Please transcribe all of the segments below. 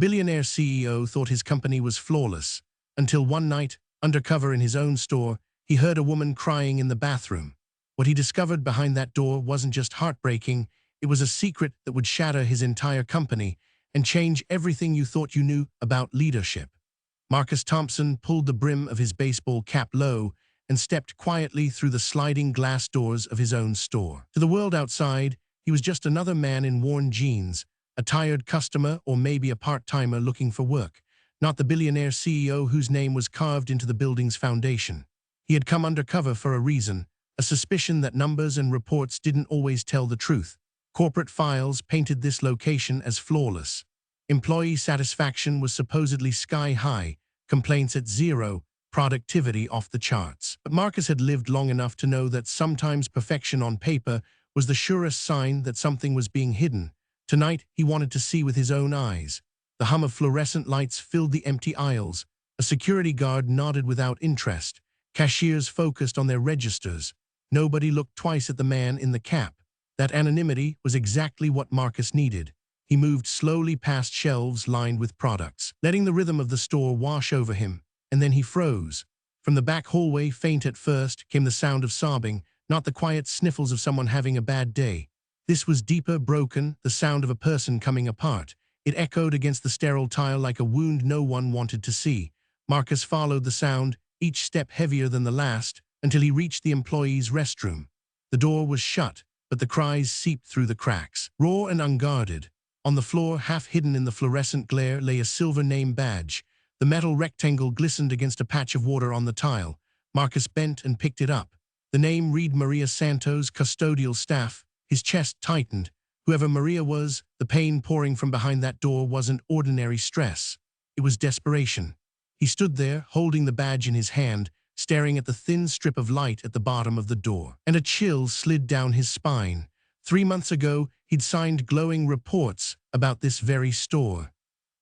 billionaire CEO thought his company was flawless, until one night, undercover in his own store, he heard a woman crying in the bathroom. What he discovered behind that door wasn't just heartbreaking, it was a secret that would shatter his entire company and change everything you thought you knew about leadership. Marcus Thompson pulled the brim of his baseball cap low and stepped quietly through the sliding glass doors of his own store. To the world outside, he was just another man in worn jeans, a tired customer or maybe a part-timer looking for work, not the billionaire CEO whose name was carved into the building's foundation. He had come undercover for a reason, a suspicion that numbers and reports didn't always tell the truth. Corporate files painted this location as flawless. Employee satisfaction was supposedly sky-high, complaints at zero, productivity off the charts. But Marcus had lived long enough to know that sometimes perfection on paper was the surest sign that something was being hidden. Tonight, he wanted to see with his own eyes. The hum of fluorescent lights filled the empty aisles. A security guard nodded without interest. Cashiers focused on their registers. Nobody looked twice at the man in the cap. That anonymity was exactly what Marcus needed. He moved slowly past shelves lined with products, letting the rhythm of the store wash over him. And then he froze. From the back hallway, faint at first, came the sound of sobbing, not the quiet sniffles of someone having a bad day. This was deeper, broken, the sound of a person coming apart. It echoed against the sterile tile like a wound no one wanted to see. Marcus followed the sound, each step heavier than the last, until he reached the employee's restroom. The door was shut, but the cries seeped through the cracks. Raw and unguarded. On the floor, half hidden in the fluorescent glare, lay a silver name badge. The metal rectangle glistened against a patch of water on the tile. Marcus bent and picked it up. The name read Maria Santos, custodial staff. His chest tightened. Whoever Maria was, the pain pouring from behind that door wasn't ordinary stress. It was desperation. He stood there, holding the badge in his hand, staring at the thin strip of light at the bottom of the door. And a chill slid down his spine. 3 months ago, he'd signed glowing reports about this very store.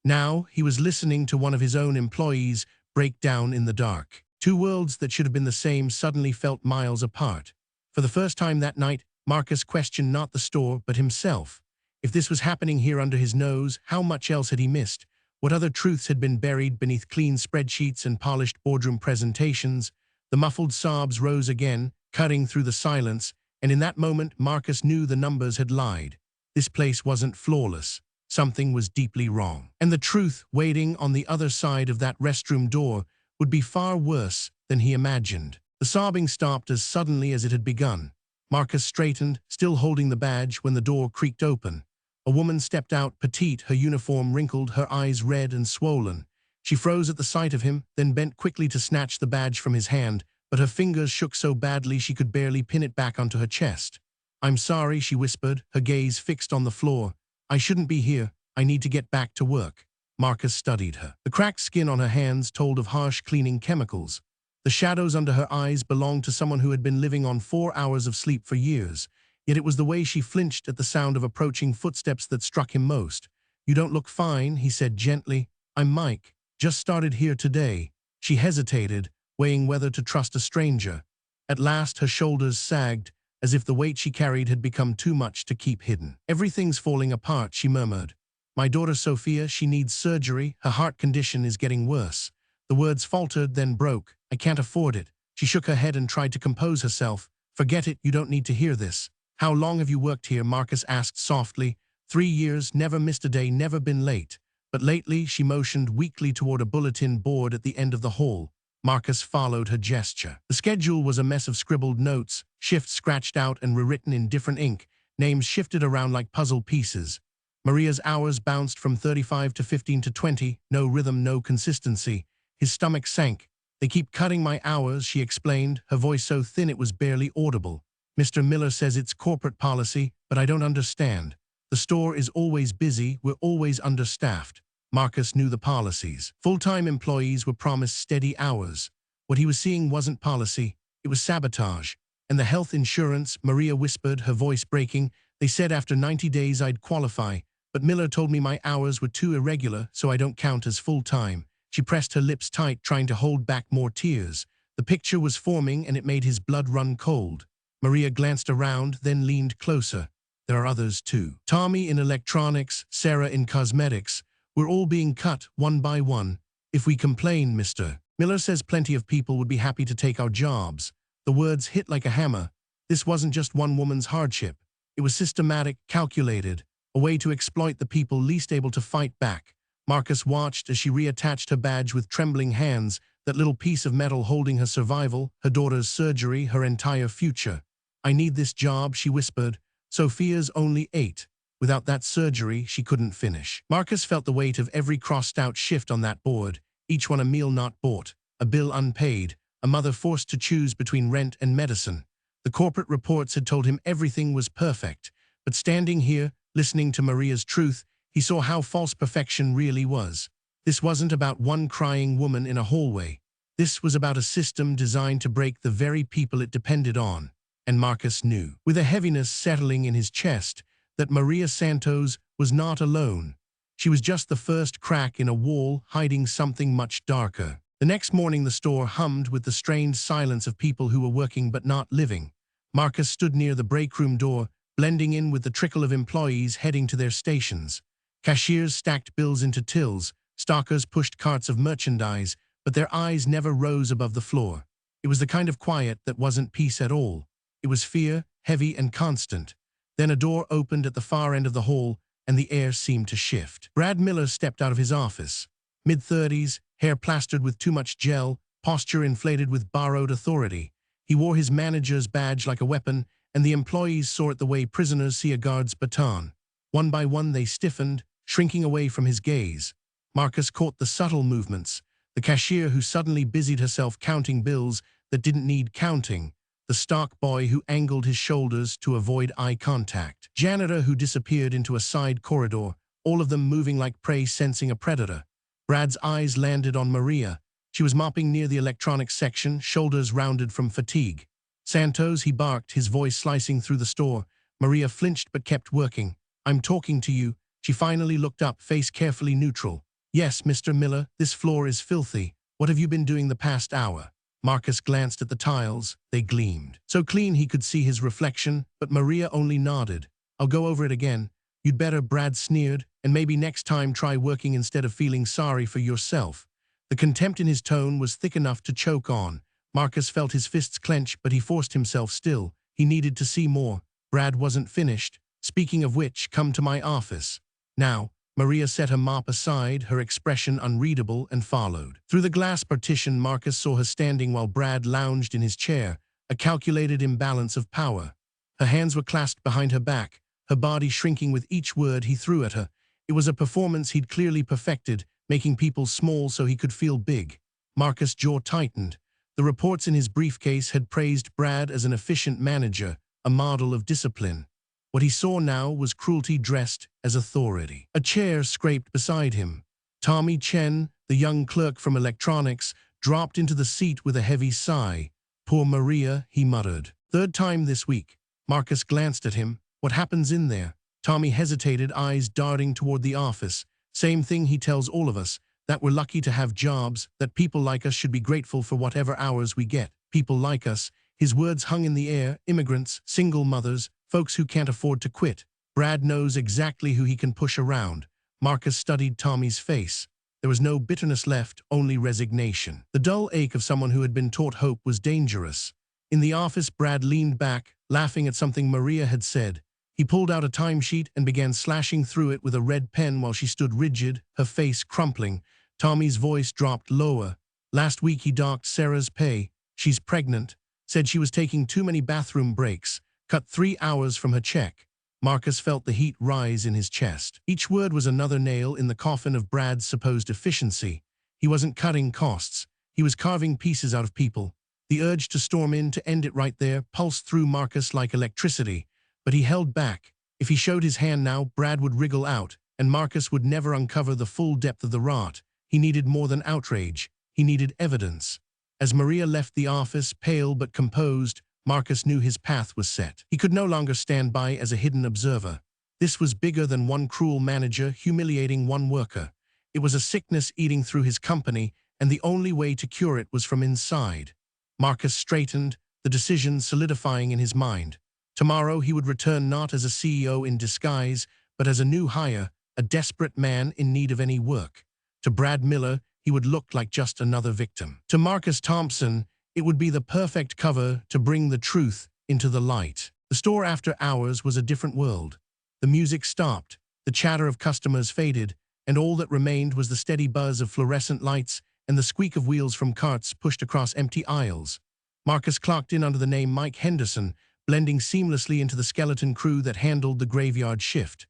Now, he was listening to one of his own employees break down in the dark. Two worlds that should have been the same suddenly felt miles apart. For the first time that night, Marcus questioned not the store, but himself. If this was happening here under his nose, how much else had he missed? What other truths had been buried beneath clean spreadsheets and polished boardroom presentations? The muffled sobs rose again, cutting through the silence, and in that moment, Marcus knew the numbers had lied. This place wasn't flawless. Something was deeply wrong. And the truth, waiting on the other side of that restroom door, would be far worse than he imagined. The sobbing stopped as suddenly as it had begun. Marcus straightened, still holding the badge, when the door creaked open. A woman stepped out, petite, her uniform wrinkled, her eyes red and swollen. She froze at the sight of him, then bent quickly to snatch the badge from his hand, but her fingers shook so badly she could barely pin it back onto her chest. "I'm sorry," she whispered, her gaze fixed on the floor. "I shouldn't be here. I need to get back to work." Marcus studied her. The cracked skin on her hands told of harsh cleaning chemicals. The shadows under her eyes belonged to someone who had been living on 4 hours of sleep for years. Yet it was the way she flinched at the sound of approaching footsteps that struck him most. "You don't look fine," he said gently. "I'm Mike. Just started here today." She hesitated, weighing whether to trust a stranger. At last her shoulders sagged, as if the weight she carried had become too much to keep hidden. "Everything's falling apart," she murmured. "My daughter Sophia, she needs surgery. Her heart condition is getting worse." The words faltered, then broke. "I can't afford it." She shook her head and tried to compose herself. "Forget it, you don't need to hear this." "How long have you worked here?" Marcus asked softly. 3 years, never missed a day, never been late. But lately, she motioned weakly toward a bulletin board at the end of the hall. Marcus followed her gesture. The schedule was a mess of scribbled notes, shifts scratched out and rewritten in different ink, names shifted around like puzzle pieces. Maria's hours bounced from 35 to 15 to 20, no rhythm, no consistency. His stomach sank. "They keep cutting my hours," she explained, her voice so thin it was barely audible. "Mr. Miller says it's corporate policy, but I don't understand. The store is always busy, we're always understaffed." Marcus knew the policies. Full-time employees were promised steady hours. What he was seeing wasn't policy, it was sabotage. "And the health insurance," Maria whispered, her voice breaking. "They said after 90 days I'd qualify, but Miller told me my hours were too irregular, so I don't count as full-time." She pressed her lips tight, trying to hold back more tears. The picture was forming, and it made his blood run cold. Maria glanced around, then leaned closer. "There are others too. Tommy in electronics, Sarah in cosmetics. We're all being cut, one by one. If we complain, Mr. Miller says plenty of people would be happy to take our jobs. The words hit like a hammer. This wasn't just one woman's hardship. It was systematic, calculated, a way to exploit the people least able to fight back. Marcus watched as she reattached her badge with trembling hands, that little piece of metal holding her survival, her daughter's surgery, her entire future. I need this job, she whispered. Sophia's only 8. Without that surgery, she couldn't finish. Marcus felt the weight of every crossed-out shift on that board, each one a meal not bought, a bill unpaid, a mother forced to choose between rent and medicine. The corporate reports had told him everything was perfect, but standing here, listening to Maria's truth, he saw how false perfection really was. This wasn't about one crying woman in a hallway. This was about a system designed to break the very people it depended on. And Marcus knew, with a heaviness settling in his chest, that Maria Santos was not alone. She was just the first crack in a wall hiding something much darker. The next morning the store hummed with the strained silence of people who were working but not living. Marcus stood near the breakroom door, blending in with the trickle of employees heading to their stations. Cashiers stacked bills into tills, stockers pushed carts of merchandise, but their eyes never rose above the floor. It was the kind of quiet that wasn't peace at all. It was fear, heavy and constant. Then a door opened at the far end of the hall, and the air seemed to shift. Brad Miller stepped out of his office. Mid-30s, hair plastered with too much gel, posture inflated with borrowed authority. He wore his manager's badge like a weapon, and the employees saw it the way prisoners see a guard's baton. One by one they stiffened, shrinking away from his gaze. Marcus caught the subtle movements. The cashier who suddenly busied herself counting bills that didn't need counting. The stock boy who angled his shoulders to avoid eye contact. Janitor who disappeared into a side corridor, all of them moving like prey sensing a predator. Brad's eyes landed on Maria. She was mopping near the electronics section, shoulders rounded from fatigue. Santos, he barked, his voice slicing through the store. Maria flinched but kept working. I'm talking to you. She finally looked up, face carefully neutral. Yes, Mr. Miller, this floor is filthy. What have you been doing the past hour? Marcus glanced at the tiles. They gleamed. So clean he could see his reflection, but Maria only nodded. I'll go over it again. You'd better, Brad sneered, and maybe next time try working instead of feeling sorry for yourself. The contempt in his tone was thick enough to choke on. Marcus felt his fists clench, but he forced himself still. He needed to see more. Brad wasn't finished. Speaking of which, come to my office. Now. Maria set her mop aside, her expression unreadable, and followed. Through the glass partition, Marcus saw her standing while Brad lounged in his chair, a calculated imbalance of power. Her hands were clasped behind her back, her body shrinking with each word he threw at her. It was a performance he'd clearly perfected, making people small so he could feel big. Marcus' jaw tightened. The reports in his briefcase had praised Brad as an efficient manager, a model of discipline. What he saw now was cruelty dressed as authority. A chair scraped beside him. Tommy Chen, the young clerk from electronics, dropped into the seat with a heavy sigh. Poor Maria, he muttered. Third time this week. Marcus glanced at him. What happens in there? Tommy hesitated, eyes darting toward the office. Same thing he tells all of us, that we're lucky to have jobs, that people like us should be grateful for whatever hours we get. People like us. His words hung in the air. Immigrants, single mothers, folks who can't afford to quit. Brad knows exactly who he can push around. Marcus studied Tommy's face. There was no bitterness left, only resignation. The dull ache of someone who had been taught hope was dangerous. In the office, Brad leaned back, laughing at something Maria had said. He pulled out a timesheet and began slashing through it with a red pen while she stood rigid, her face crumpling. Tommy's voice dropped lower. Last week he docked Sarah's pay. She's pregnant. Said she was taking too many bathroom breaks. Cut 3 hours from her check. Marcus felt the heat rise in his chest. Each word was another nail in the coffin of Brad's supposed efficiency. He wasn't cutting costs. He was carving pieces out of people. The urge to storm in to end it right there pulsed through Marcus like electricity. But he held back. If he showed his hand now, Brad would wriggle out, and Marcus would never uncover the full depth of the rot. He needed more than outrage. He needed evidence. As Maria left the office, pale but composed, Marcus knew his path was set. He could no longer stand by as a hidden observer. This was bigger than one cruel manager humiliating one worker. It was a sickness eating through his company, and the only way to cure it was from inside. Marcus straightened, the decision solidifying in his mind. Tomorrow he would return not as a CEO in disguise, but as a new hire, a desperate man in need of any work. To Brad Miller, he would look like just another victim. To Marcus Thompson, it would be the perfect cover to bring the truth into the light. The store after hours was a different world. The music stopped, the chatter of customers faded, and all that remained was the steady buzz of fluorescent lights and the squeak of wheels from carts pushed across empty aisles. Marcus clocked in under the name Mike Henderson, blending seamlessly into the skeleton crew that handled the graveyard shift.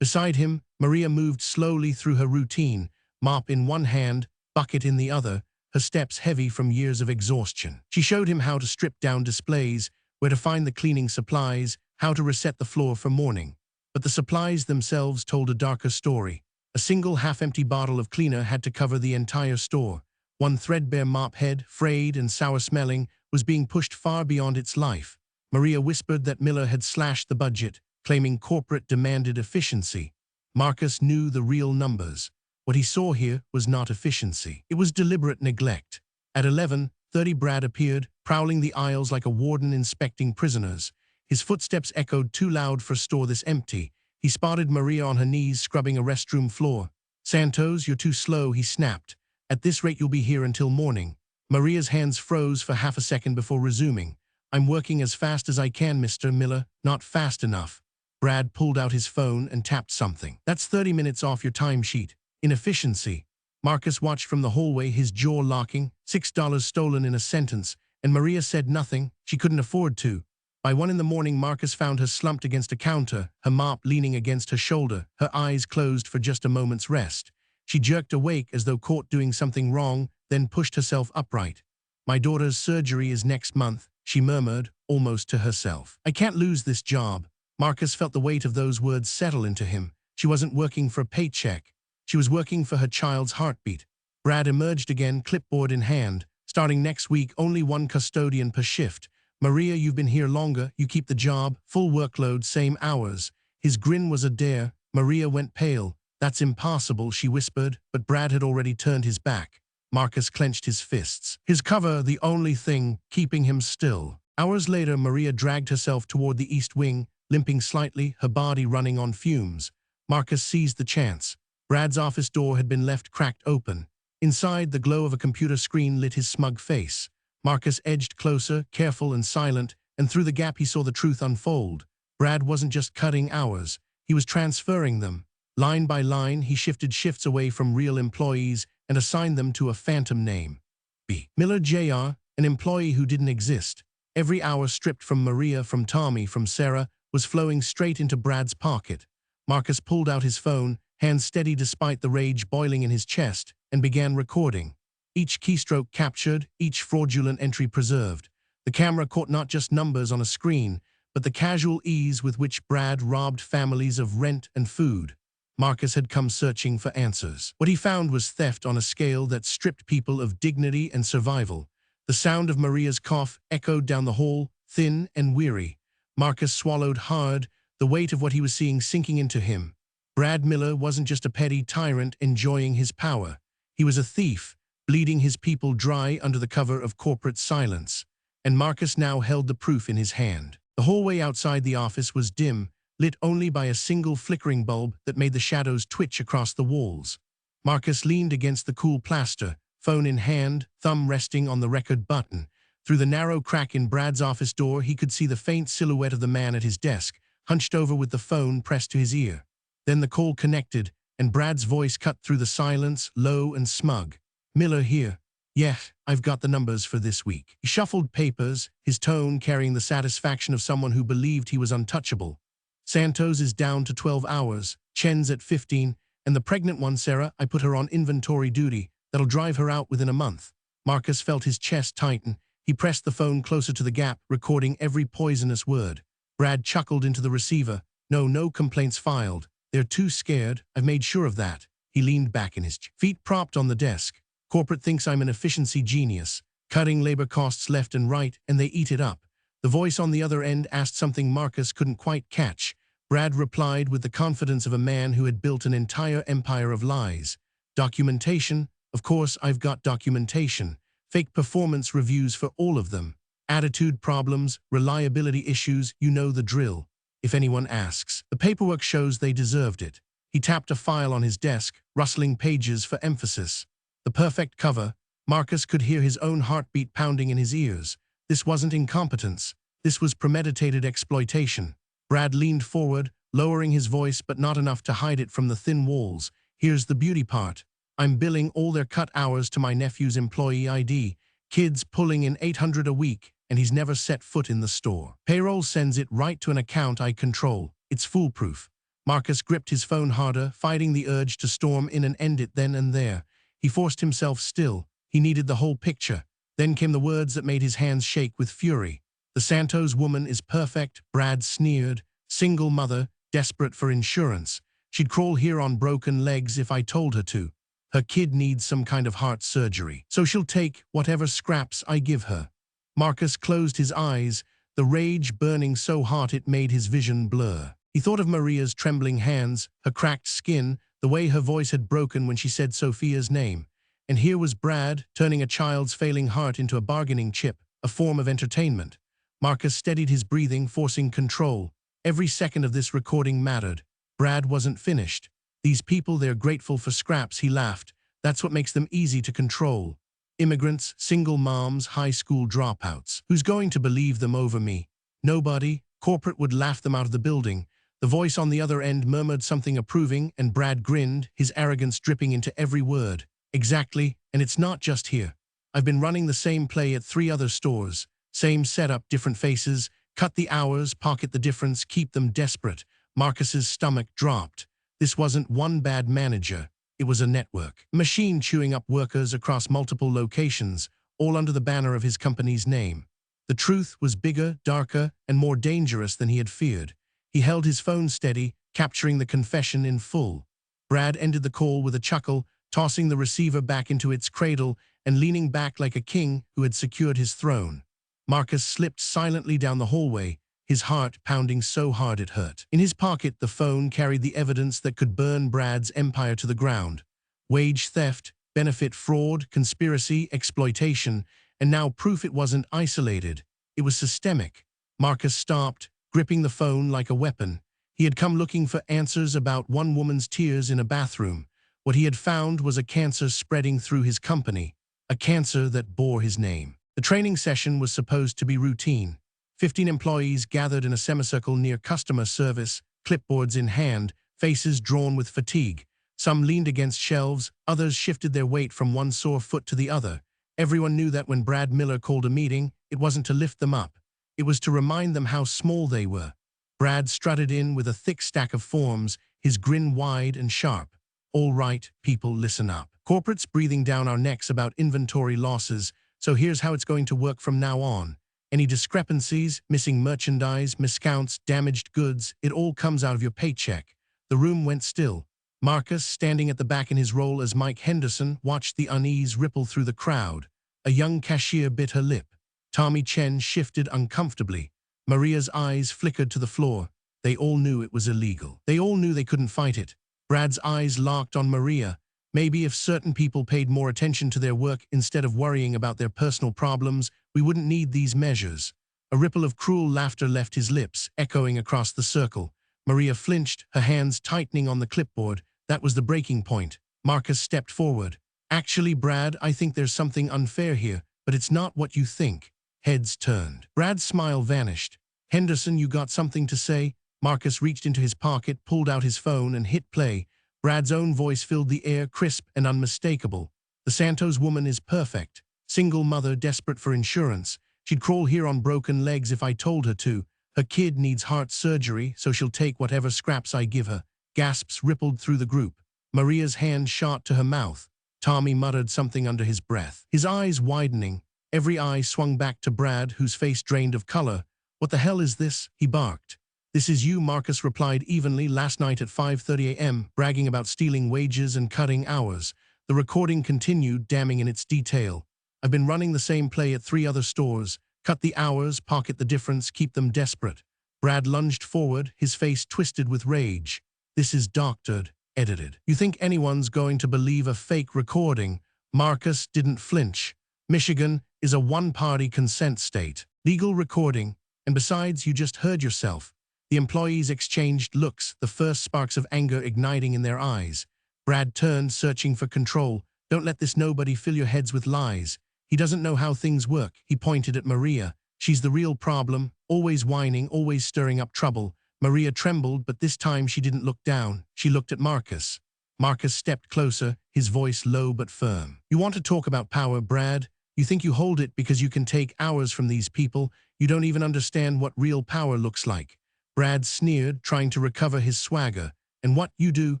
Beside him, Maria moved slowly through her routine, mop in one hand, bucket in the other, her steps heavy from years of exhaustion. She showed him how to strip down displays, where to find the cleaning supplies, how to reset the floor for morning. But the supplies themselves told a darker story. A single half-empty bottle of cleaner had to cover the entire store. One threadbare mop head, frayed and sour-smelling, was being pushed far beyond its life. Maria whispered that Miller had slashed the budget, claiming corporate demanded efficiency. Marcus knew the real numbers. What he saw here was not efficiency. It was deliberate neglect. At 11:30, Brad appeared, prowling the aisles like a warden inspecting prisoners. His footsteps echoed too loud for a store this empty. He spotted Maria on her knees scrubbing a restroom floor. "Santos, you're too slow," he snapped. "At this rate you'll be here until morning." Maria's hands froze for half a second before resuming. "I'm working as fast as I can, Mr. Miller, not fast enough." Brad pulled out his phone and tapped something. "That's 30 minutes off your timesheet. Inefficiency." Marcus watched from the hallway, his jaw locking, $6 stolen in a sentence, and Maria said nothing. She couldn't afford to. By 1 in the morning, Marcus found her slumped against a counter, her mop leaning against her shoulder, her eyes closed for just a moment's rest. She jerked awake as though caught doing something wrong, then pushed herself upright. "My daughter's surgery is next month," she murmured, almost to herself. "I can't lose this job." Marcus felt the weight of those words settle into him. She wasn't working for a paycheck. She was working for her child's heartbeat. Brad emerged again, clipboard in hand. "Starting next week, only one custodian per shift. Maria, you've been here longer, you keep the job, full workload, same hours." His grin was a dare. Maria went pale. "That's impossible," she whispered, but Brad had already turned his back. Marcus clenched his fists. His cover, the only thing keeping him still. Hours later, Maria dragged herself toward the east wing, limping slightly, her body running on fumes. Marcus seized the chance. Brad's office door had been left cracked open. Inside, the glow of a computer screen lit his smug face. Marcus edged closer, careful and silent, and through the gap he saw the truth unfold. Brad wasn't just cutting hours, he was transferring them. Line by line, he shifted shifts away from real employees and assigned them to a phantom name. B. Miller Jr., an employee who didn't exist. Every hour stripped from Maria, from Tommy, from Sarah, was flowing straight into Brad's pocket. Marcus pulled out his phone, hands steady despite the rage boiling in his chest, and began recording. Each keystroke captured, each fraudulent entry preserved. The camera caught not just numbers on a screen, but the casual ease with which Brad robbed families of rent and food. Marcus had come searching for answers. What he found was theft on a scale that stripped people of dignity and survival. The sound of Maria's cough echoed down the hall, thin and weary. Marcus swallowed hard, the weight of what he was seeing sinking into him. Brad Miller wasn't just a petty tyrant enjoying his power. He was a thief, bleeding his people dry under the cover of corporate silence. And Marcus now held the proof in his hand. The hallway outside the office was dim, lit only by a single flickering bulb that made the shadows twitch across the walls. Marcus leaned against the cool plaster, phone in hand, thumb resting on the record button. Through the narrow crack in Brad's office door, he could see the faint silhouette of the man at his desk, hunched over with the phone pressed to his ear. Then the call connected, and Brad's voice cut through the silence, low and smug. "Miller here. Yeah, I've got the numbers for this week." He shuffled papers, his tone carrying the satisfaction of someone who believed he was untouchable. "Santos is down to 12 hours, Chen's at 15, and the pregnant one, Sarah, I put her on inventory duty. That'll drive her out within a month." Marcus felt his chest tighten. He pressed the phone closer to the gap, recording every poisonous word. Brad chuckled into the receiver. No complaints filed. "They're too scared, I've made sure of that." He leaned back in his feet propped on the desk. "Corporate thinks I'm an efficiency genius, cutting labor costs left and right, and they eat it up." The voice on the other end asked something Marcus couldn't quite catch. Brad replied with the confidence of a man who had built an entire empire of lies. "Documentation? Of course I've got documentation. Fake performance reviews for all of them. Attitude problems, reliability issues, you know the drill. If anyone asks, the paperwork shows they deserved it." He tapped a file on his desk, rustling pages for emphasis. The perfect cover. Marcus could hear his own heartbeat pounding in his ears. This wasn't incompetence. This was premeditated exploitation. Brad leaned forward, lowering his voice but not enough to hide it from the thin walls. Here's the beauty part. I'm billing all their cut hours to my nephew's employee ID. Kids pulling in $800 a week, and he's never set foot in the store. Payroll sends it right to an account I control. It's foolproof. Marcus gripped his phone harder, fighting the urge to storm in and end it then and there. He forced himself still. He needed the whole picture. Then came the words that made his hands shake with fury. The Santos woman is perfect, Brad sneered. Single mother, desperate for insurance. She'd crawl here on broken legs if I told her to. Her kid needs some kind of heart surgery, so she'll take whatever scraps I give her. Marcus closed his eyes, the rage burning so hot it made his vision blur. He thought of Maria's trembling hands, her cracked skin, the way her voice had broken when she said Sophia's name. And here was Brad, turning a child's failing heart into a bargaining chip, a form of entertainment. Marcus steadied his breathing, forcing control. Every second of this recording mattered. Brad wasn't finished. These people, they're grateful for scraps, he laughed. That's what makes them easy to control. Immigrants, single moms, high school dropouts. Who's going to believe them over me? Nobody. Corporate would laugh them out of the building. The voice on the other end murmured something approving, and Brad grinned, his arrogance dripping into every word. Exactly, and it's not just here. I've been running the same play at 3 other stores. Same setup, different faces. Cut the hours, pocket the difference, keep them desperate. Marcus's stomach dropped. This wasn't one bad manager. It was a network. A machine chewing up workers across multiple locations, all under the banner of his company's name. The truth was bigger, darker, and more dangerous than he had feared. He held his phone steady, capturing the confession in full. Brad ended the call with a chuckle, tossing the receiver back into its cradle and leaning back like a king who had secured his throne. Marcus slipped silently down the hallway, his heart pounding so hard it hurt. In his pocket, the phone carried the evidence that could burn Brad's empire to the ground. Wage theft, benefit fraud, conspiracy, exploitation, and now proof it wasn't isolated. It was systemic. Marcus stopped, gripping the phone like a weapon. He had come looking for answers about one woman's tears in a bathroom. What he had found was a cancer spreading through his company, a cancer that bore his name. The training session was supposed to be routine. 15 employees gathered in a semicircle near customer service, clipboards in hand, faces drawn with fatigue. Some leaned against shelves, others shifted their weight from one sore foot to the other. Everyone knew that when Brad Miller called a meeting, it wasn't to lift them up. It was to remind them how small they were. Brad strutted in with a thick stack of forms, his grin wide and sharp. All right, people, listen up. Corporate's breathing down our necks about inventory losses, so here's how it's going to work from now on. Any discrepancies, missing merchandise, miscounts, damaged goods, it all comes out of your paycheck. The room went still. Marcus, standing at the back in his role as Mike Henderson, watched the unease ripple through the crowd. A young cashier bit her lip. Tommy Chen shifted uncomfortably. Maria's eyes flickered to the floor. They all knew it was illegal. They all knew they couldn't fight it. Brad's eyes locked on Maria. Maybe if certain people paid more attention to their work instead of worrying about their personal problems, we wouldn't need these measures. A ripple of cruel laughter left his lips, echoing across the circle. Maria flinched, her hands tightening on the clipboard. That was the breaking point. Marcus stepped forward. Actually, Brad, I think there's something unfair here, but it's not what you think. Heads turned. Brad's smile vanished. Henderson, you got something to say? Marcus reached into his pocket, pulled out his phone, and hit play. Brad's own voice filled the air, crisp and unmistakable. The Santos woman is perfect. Single mother, desperate for insurance. She'd crawl here on broken legs if I told her to. Her kid needs heart surgery, so she'll take whatever scraps I give her. Gasps rippled through the group. Maria's hand shot to her mouth. Tommy muttered something under his breath. His eyes widening. Every eye swung back to Brad, whose face drained of color. What the hell is this? He barked. This is you, Marcus replied evenly, last night at 5:30 a.m., bragging about stealing wages and cutting hours. The recording continued, damning in its detail. I've been running the same play at 3 other stores. Cut the hours, pocket the difference, keep them desperate. Brad lunged forward, his face twisted with rage. This is doctored, edited. You think anyone's going to believe a fake recording? Marcus didn't flinch. Michigan is a one-party consent state. Legal recording, and besides, you just heard yourself. The employees exchanged looks, the first sparks of anger igniting in their eyes. Brad turned, searching for control. "Don't let this nobody fill your heads with lies. He doesn't know how things work." He pointed at Maria. "She's the real problem, always whining, always stirring up trouble." Maria trembled, but this time she didn't look down. She looked at Marcus. Marcus stepped closer, his voice low but firm. "You want to talk about power, Brad? You think you hold it because you can take hours from these people? You don't even understand what real power looks like." Brad sneered, trying to recover his swagger. "And what you do?"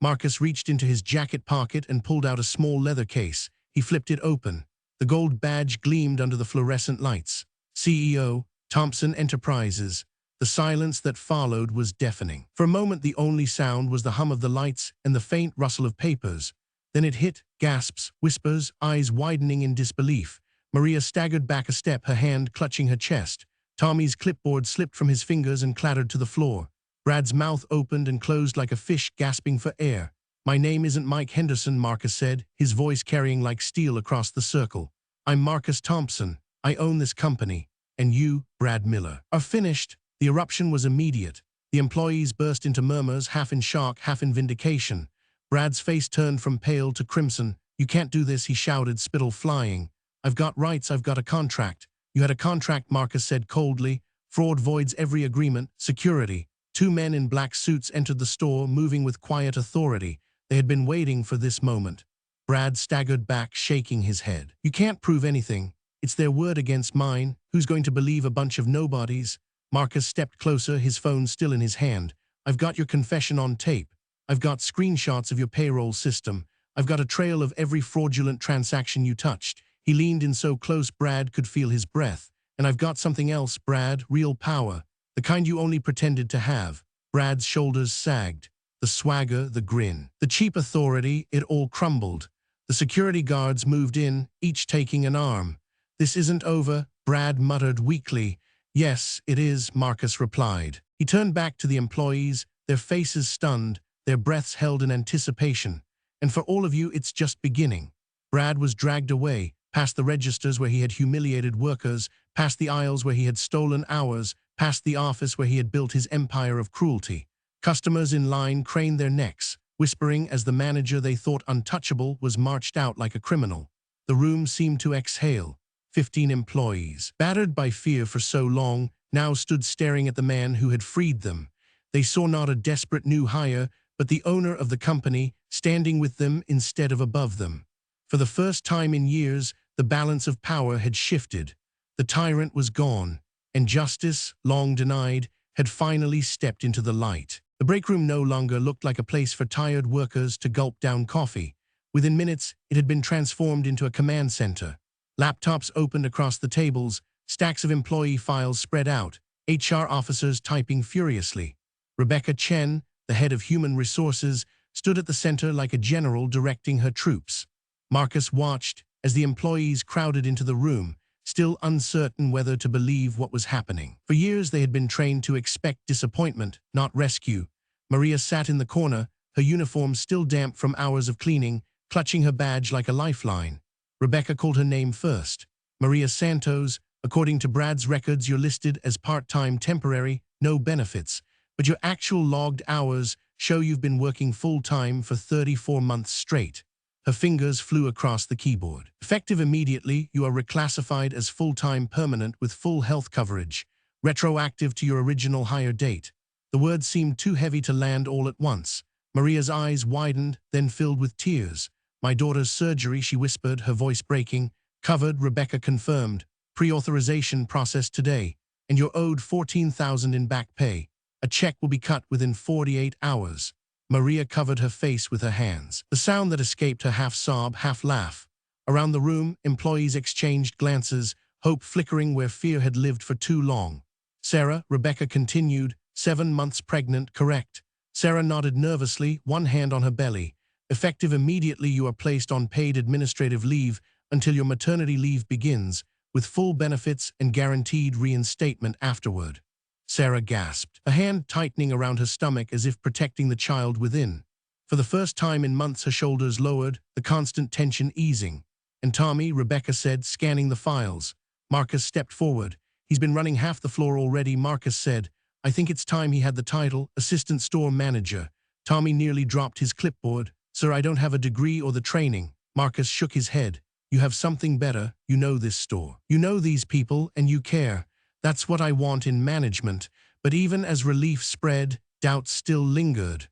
Marcus reached into his jacket pocket and pulled out a small leather case. He flipped it open. The gold badge gleamed under the fluorescent lights. "CEO, Thompson Enterprises." The silence that followed was deafening. For a moment the only sound was the hum of the lights and the faint rustle of papers. Then it hit, gasps, whispers, eyes widening in disbelief. Maria staggered back a step, her hand clutching her chest. Tommy's clipboard slipped from his fingers and clattered to the floor. Brad's mouth opened and closed like a fish gasping for air. "My name isn't Mike Henderson," Marcus said, his voice carrying like steel across the circle. "I'm Marcus Thompson. I own this company. And you, Brad Miller, are finished." The eruption was immediate. The employees burst into murmurs, half in shock, half in vindication. Brad's face turned from pale to crimson. "You can't do this," he shouted, spittle flying. "I've got rights, I've got a contract." "You had a contract," Marcus said coldly. "Fraud voids every agreement." Security. Two men in black suits entered the store, moving with quiet authority. They had been waiting for this moment. Brad staggered back, shaking his head. "You can't prove anything. It's their word against mine. Who's going to believe a bunch of nobodies?" Marcus stepped closer, his phone still in his hand. "I've got your confession on tape. I've got screenshots of your payroll system. I've got a trail of every fraudulent transaction you touched." He leaned in so close Brad could feel his breath. "And I've got something else, Brad, real power. The kind you only pretended to have." Brad's shoulders sagged. The swagger, the grin, the cheap authority, it all crumbled. The security guards moved in, each taking an arm. "This isn't over," Brad muttered weakly. "Yes, it is," Marcus replied. He turned back to the employees, their faces stunned, their breaths held in anticipation. "And for all of you, it's just beginning." Brad was dragged away, past the registers where he had humiliated workers, past the aisles where he had stolen hours, past the office where he had built his empire of cruelty. Customers in line craned their necks, whispering as the manager they thought untouchable was marched out like a criminal. The room seemed to exhale. 15 employees, battered by fear for so long, now stood staring at the man who had freed them. They saw not a desperate new hire, but the owner of the company, standing with them instead of above them. For the first time in years, the balance of power had shifted. The tyrant was gone, and justice, long denied, had finally stepped into the light. The break room no longer looked like a place for tired workers to gulp down coffee. Within minutes, it had been transformed into a command center. Laptops opened across the tables, stacks of employee files spread out, HR officers typing furiously. Rebecca Chen, the head of human resources, stood at the center like a general directing her troops. Marcus watched as the employees crowded into the room, still uncertain whether to believe what was happening. For years they had been trained to expect disappointment, not rescue. Maria sat in the corner, her uniform still damp from hours of cleaning, clutching her badge like a lifeline. Rebecca called her name first. "Maria Santos, according to Brad's records, you're listed as part-time temporary, no benefits, but your actual logged hours show you've been working full-time for 34 months straight." Her fingers flew across the keyboard. "Effective immediately, you are reclassified as full-time permanent with full health coverage, retroactive to your original hire date." The words seemed too heavy to land all at once. Maria's eyes widened, then filled with tears. "My daughter's surgery," she whispered, her voice breaking. "Covered," Rebecca confirmed. "Pre-authorization processed today, and you're owed $14,000 in back pay. A check will be cut within 48 hours. Maria covered her face with her hands. The sound that escaped her half sob, half laugh. Around the room, employees exchanged glances, hope flickering where fear had lived for too long. "Sarah," Rebecca continued, 7 months pregnant, correct?" Sarah nodded nervously, one hand on her belly. "Effective immediately, you are placed on paid administrative leave until your maternity leave begins, with full benefits and guaranteed reinstatement afterward." Sarah gasped, a hand tightening around her stomach as if protecting the child within. For the first time in months her shoulders lowered, the constant tension easing. "And Tommy," Rebecca said, scanning the files. Marcus stepped forward. "He's been running half the floor already," Marcus said. I think it's time he had the title, Assistant Store Manager. Tommy nearly dropped his clipboard. Sir, I don't have a degree or the training. Marcus shook his head. You have something better. You know this store. You know these people, and you care. That's what I want in management. But even as relief spread, doubt still lingered.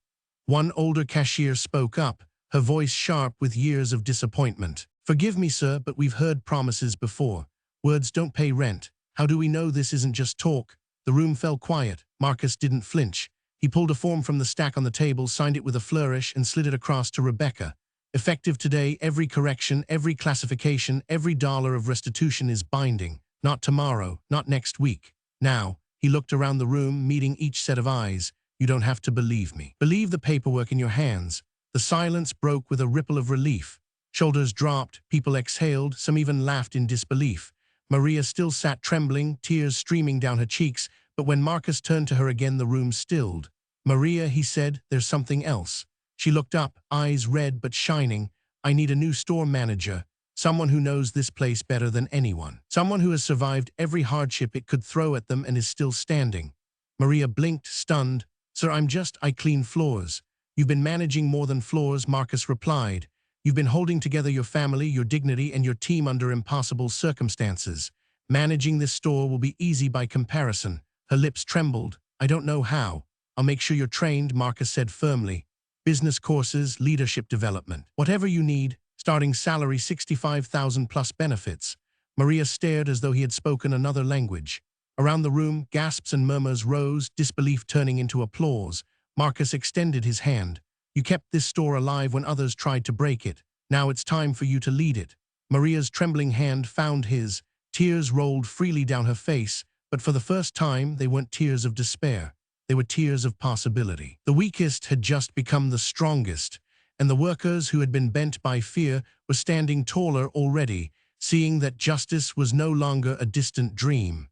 One older cashier spoke up, her voice sharp with years of disappointment. Forgive me, sir, but we've heard promises before. Words don't pay rent. How do we know this isn't just talk? The room fell quiet. Marcus didn't flinch. He pulled a form from the stack on the table, signed it with a flourish, and slid it across to Rebecca. Effective today, every correction, every classification, every dollar of restitution is binding. Not tomorrow, not next week. Now, he looked around the room, meeting each set of eyes. You don't have to believe me. Believe the paperwork in your hands. The silence broke with a ripple of relief. Shoulders dropped, people exhaled, some even laughed in disbelief. Maria still sat trembling, tears streaming down her cheeks, but when Marcus turned to her again, the room stilled. Maria, he said, there's something else. She looked up, eyes red but shining. I need a new store manager, someone who knows this place better than anyone. Someone who has survived every hardship it could throw at them and is still standing. Maria blinked, stunned. Sir, I clean floors. You've been managing more than floors, Marcus replied. You've been holding together your family, your dignity, and your team under impossible circumstances. Managing this store will be easy by comparison. Her lips trembled. I don't know how. I'll make sure you're trained, Marcus said firmly. Business courses, leadership development. Whatever you need, starting salary 65,000 plus benefits. Maria stared as though he had spoken another language. Around the room, gasps and murmurs rose, disbelief turning into applause. Marcus extended his hand. You kept this store alive when others tried to break it. Now it's time for you to lead it. Maria's trembling hand found his. Tears rolled freely down her face, but for the first time, they weren't tears of despair. They were tears of possibility. The weakest had just become the strongest, and the workers who had been bent by fear were standing taller already, seeing that justice was no longer a distant dream.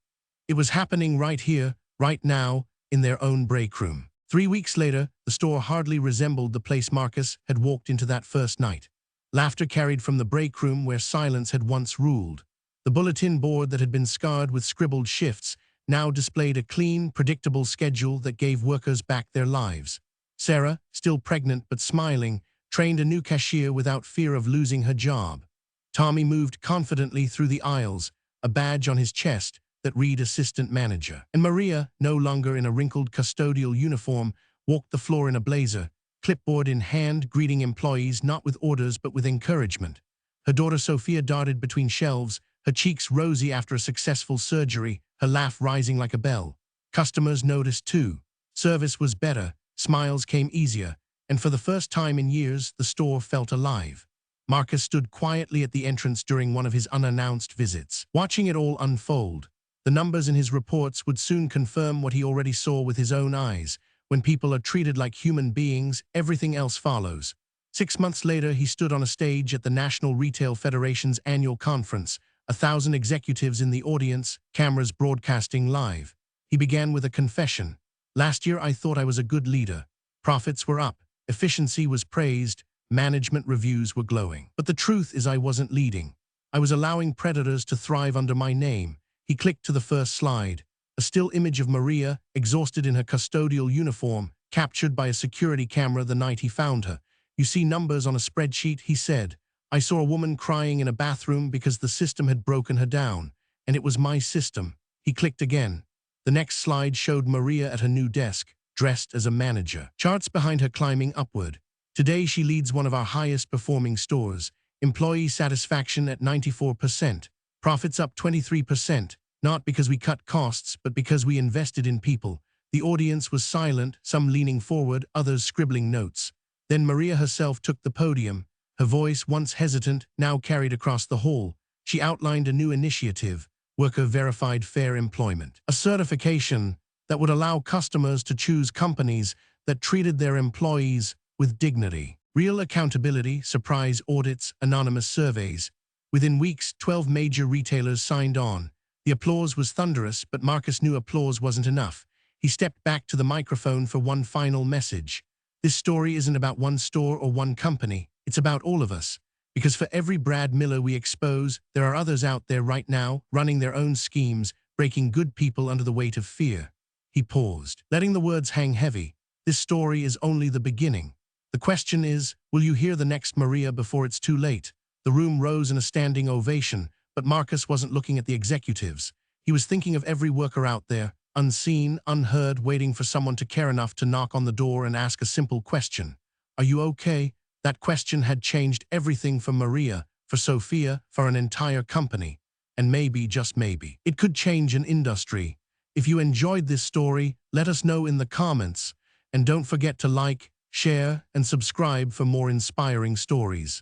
It was happening right here, right now, in their own break room. 3 weeks later, the store hardly resembled the place Marcus had walked into that first night. Laughter carried from the break room where silence had once ruled. The bulletin board that had been scarred with scribbled shifts now displayed a clean, predictable schedule that gave workers back their lives. Sarah, still pregnant but smiling, trained a new cashier without fear of losing her job. Tommy moved confidently through the aisles, a badge on his chest that read Assistant Manager. And Maria, no longer in a wrinkled custodial uniform, walked the floor in a blazer, clipboard in hand, greeting employees not with orders but with encouragement. Her daughter Sophia darted between shelves, her cheeks rosy after a successful surgery, her laugh rising like a bell. Customers noticed too. Service was better, smiles came easier, and for the first time in years, the store felt alive. Marcus stood quietly at the entrance during one of his unannounced visits, watching it all unfold. The numbers in his reports would soon confirm what he already saw with his own eyes. When people are treated like human beings, everything else follows. 6 months later, he stood on a stage at the National Retail Federation's annual conference, 1,000 executives in the audience, cameras broadcasting live. He began with a confession. Last year, I thought I was a good leader. Profits were up, efficiency was praised, management reviews were glowing. But the truth is I wasn't leading. I was allowing predators to thrive under my name. He clicked to the first slide. A still image of Maria, exhausted in her custodial uniform, captured by a security camera the night he found her. You see numbers on a spreadsheet, he said. I saw a woman crying in a bathroom because the system had broken her down, and it was my system. He clicked again. The next slide showed Maria at her new desk, dressed as a manager. Charts behind her climbing upward. Today she leads one of our highest performing stores. Employee satisfaction at 94%. Profits up 23%, not because we cut costs, but because we invested in people. The audience was silent, some leaning forward, others scribbling notes. Then Maria herself took the podium. Her voice, once hesitant, now carried across the hall. She outlined a new initiative, Worker-Verified Fair Employment, a certification that would allow customers to choose companies that treated their employees with dignity. Real accountability, surprise audits, anonymous surveys. Within weeks, 12 major retailers signed on. The applause was thunderous, but Marcus knew applause wasn't enough. He stepped back to the microphone for one final message. This story isn't about one store or one company. It's about all of us. Because for every Brad Miller we expose, there are others out there right now, running their own schemes, breaking good people under the weight of fear. He paused, letting the words hang heavy. This story is only the beginning. The question is, will you hear the next Maria before it's too late? The room rose in a standing ovation, but Marcus wasn't looking at the executives. He was thinking of every worker out there, unseen, unheard, waiting for someone to care enough to knock on the door and ask a simple question. Are you okay? That question had changed everything for Maria, for Sophia, for an entire company. And maybe, just maybe, it could change an industry. If you enjoyed this story, let us know in the comments. And don't forget to like, share, and subscribe for more inspiring stories.